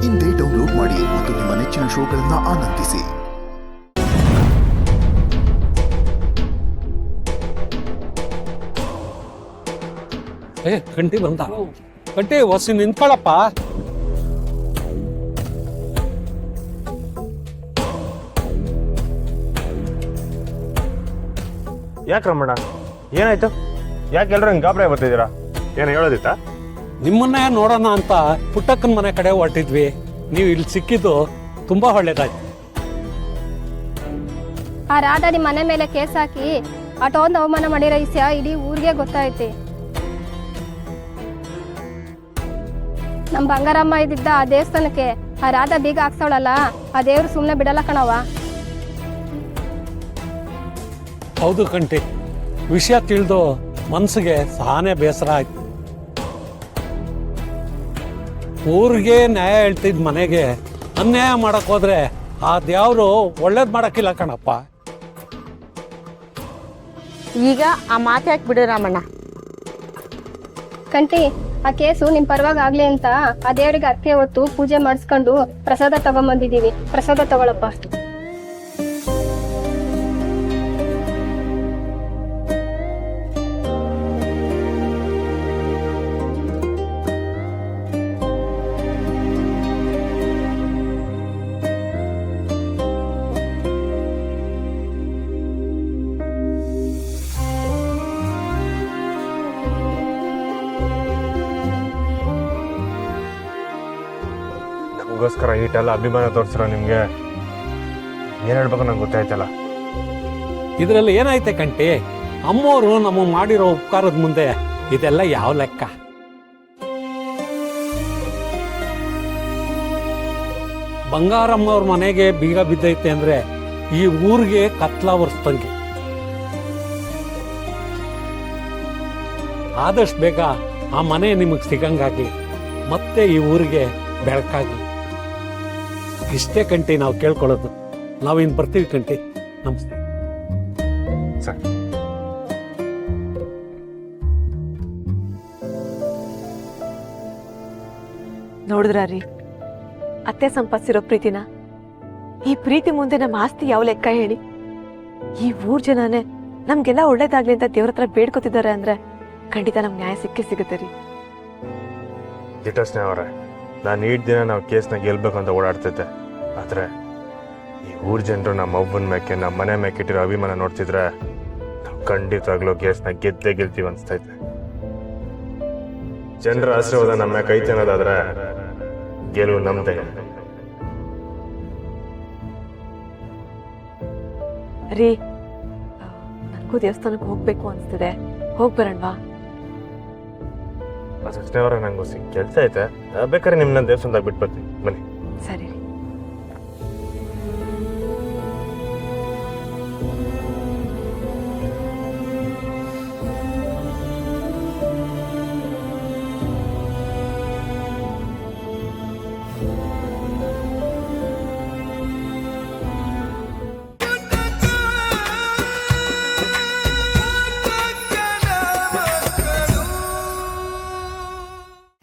ಇಂದೇ ಡೌನ್ಲೋಡ್ ಮಾಡಿ ಮತ್ತು ನಿಮ್ಮ ನೆಚ್ಚಿನ ಶೋಗಳನ್ನು ಆನಂದಿಸಿ. ಕಂಟಿ ಬಂದ ಕಂಟಿ ಹೊಸಿ ನಿಂತ್ಕೊಳ್ಳಪ್ಪ. ಯಾಕೆ ರಮಣ, ಏನಾಯ್ತು? ಯಾಕೆ ಎಲ್ಲರೂ ಹಿಂಗೆ ಗಾಬರಿ ಬರ್ತಿದ್ದೀರಾ? ಏನು ಹೇಳೋದಿತ್ತಾ? ನಿಮ್ಮನ್ನೇ ನೋಡೋಣ ಅಂತ ಪುಟ್ಟಕ್ಕನ ಮನೆ ಕಡೆ ಹೊರಟಿದ್ವಿ. ನೀವು ಇಲ್ಲಿ ಸಿಕ್ಕಿದ್ದು ತುಂಬಾ ಒಳ್ಳೇದಾಯ್ತು. ಆ ರಾಧಾ ನಿಮ್ಮ ಮನೆ ಮೇಲೆ ಕೇಸ್ ಹಾಕಿ ಅಟೊಂದು ಅವಮಾನ ಮಾಡಿರೋ ವಿಷಯ ಇಡೀ ಊರಿಗೆ ಗೊತ್ತಾಯ್ತಿ. ನಮ್ಮ ಬಂಗಾರಮ್ಮ ಇದ್ದಿದ್ದ ಆ ದೇವಸ್ಥಾನಕ್ಕೆ ಆ ರಾಧಾ ಬೀಗ ಹಾಕ್ಸೋಳಲ್ಲ, ಆ ದೇವ್ರು ಸುಮ್ಮನೆ ಬಿಡಲ್ಲ ಕಣವ. ಹೌದು ಕಂಟಿ, ವಿಷಯ ತಿಳಿದು ಮನ್ಸಿಗೆ ಸಾನೇ ಬೇಸರ ಆಯ್ತು. ಊರಿಗೆ ನ್ಯಾಯ ಹೇಳ್ತಿದ್ ಮನೆಗೆ ಅನ್ಯಾಯ ಮಾಡಕ್ ಹೋದ್ರೆ ಆ ದೇವ್ರು ಒಳ್ಳೇದ್ ಮಾಡಕ್ಕಿಲ್ಲ ಕಣಪ್ಪ. ಈಗ ಆ ಮಾತು ಯಾಕೆ ಬಿಡು ರಾಮಣ್ಣ? ಕಂಟಿ, ಆ ಕೇಸು ನಿಮ್ ಪರವಾಗಿ ಆಗ್ಲಿ ಅಂತ ಆ ದೇವ್ರಿಗೆ ಅಕ್ಕೆ ಹೊತ್ತು ಪೂಜೆ ಮಾಡಿಸ್ಕೊಂಡು ಪ್ರಸಾದ ತಗೊಂಬಂದಿದೀವಿ. ಪ್ರಸಾದ ತಗೊಳಪ್ಪ. ನಮಗೋಸ್ಕರ ಈಟೆಲ್ಲ ಅಭಿಮಾನ ತೋರಿಸಿರೋ ನಿಮಗೆ ಏನು ಹೇಳ್ಬೇಕು ನಂಗೆ ಗೊತ್ತಾಯ್ತಲ್ಲ. ಇದ್ರಲ್ಲಿ ಏನೈತೆ ಕಂಟಿ, ಅಮ್ಮೋರು ನಮಗೆ ಮಾಡಿರೋ ಉಪಕಾರದ ಮುಂದೆ ಇದೆಲ್ಲ ಯಾವ ಲೆಕ್ಕ? ಬಂಗಾರಮ್ಮವ್ರ ಮನೆಗೆ ಬೀಗ ಬಿದ್ದೈತೆ ಅಂದ್ರೆ ಈ ಊರಿಗೆ ಕತ್ಲ ಒರೆಸ್ದಂಗೆ. ಆದಷ್ಟು ಬೇಗ ಆ ಮನೆ ನಿಮಗೆ ಸಿಗಂಗಾಗಿ ಮತ್ತೆ ಈ ಊರಿಗೆ ಬೆಳಕಾಗಿ. ಇಷ್ಟೇ ಕಂಟಿ ನಾವು ಕೇಳ್ಕೊಳ್ಳೋದು. ನಾವಿನ್ ಬರ್ತೀವಿ ಕಂಟಿ. ನಮಸ್ತೆ. ಸರ್, ನೋಡಿದ್ರಿ ಅತ್ತೆ ಸಂಪಾದಿಸಿರೋ ಪ್ರೀತಿನ? ಈ ಪ್ರೀತಿ ಮುಂದೆ ನಮ್ಮ ಆಸ್ತಿ ಯಾವ ಲೆಕ್ಕ ಹೇಳಿ? ಈ ಊರ್ ಜನನೇ ನಮ್ಗೆಲ್ಲ ಒಳ್ಳೇದಾಗ್ಲಿ ಅಂತ ದೇವ್ರ ಹತ್ರ ಬೇಡ್ಕೊತಿದ್ದಾರೆ ಅಂದ್ರೆ ಖಂಡಿತ ನಮ್ಗೆ ನ್ಯಾಯ ಸಿಗುತ್ತೆ ರೀ. ಜಿಟಸ್ನೇ ಅವರೇ, ನಾನು ಈ ದಿನ ನಾವು ಕೇಸ್ನ ಗೆಲ್ಬೇಕು ಅಂತ ಓಡಾಡ್ತಿದ್ದೆ. ಆದರೆ ಈ ಊರ್ ಜನರು ನಮ್ಮ ಅವ್ವನ ಮೇಕೆ, ನಮ್ಮ ಮನೆ ಮೇಕೆ ಇಟ್ಟಿರೋ ಅಭಿಮಾನ ನೋಡ್ತಿದ್ರೆ ನಾವು ಖಂಡಿತವಾಗ್ಲೂ ಕೇಸ್ನ ಗೆದ್ದೇ ಗೆಲ್ತೀವಿ ಅನಿಸ್ತೈತೆ. ಜನರ ಆಶೀರ್ವಾದ ನಮ್ಮ ಮ್ಯಾಕೆ ಐತೆ ಅನ್ನೋದಾದ್ರೆ ಗೆಲುವು ನಮ್ದೇ. ರೀ, ನನಗೂ ದೇವಸ್ಥಾನಕ್ಕೆ ಹೋಗ್ಬೇಕು ಅನ್ಸ್ತಿದೆ, ಹೋಗ್ಬರೋಣವಾ? ಅಷ್ಟೇ ಅವರ ನಂಗೂ ಕೆಲಸ ಐತೆ, ಬೇಕಾದ್ರೆ ನಿಮ್ಮನ್ನ ದೇವಸ್ಥಾನದಾಗ ಬಿಟ್ಬರ್ತೀನಿ, ಬನ್ನಿ. ಸರಿ.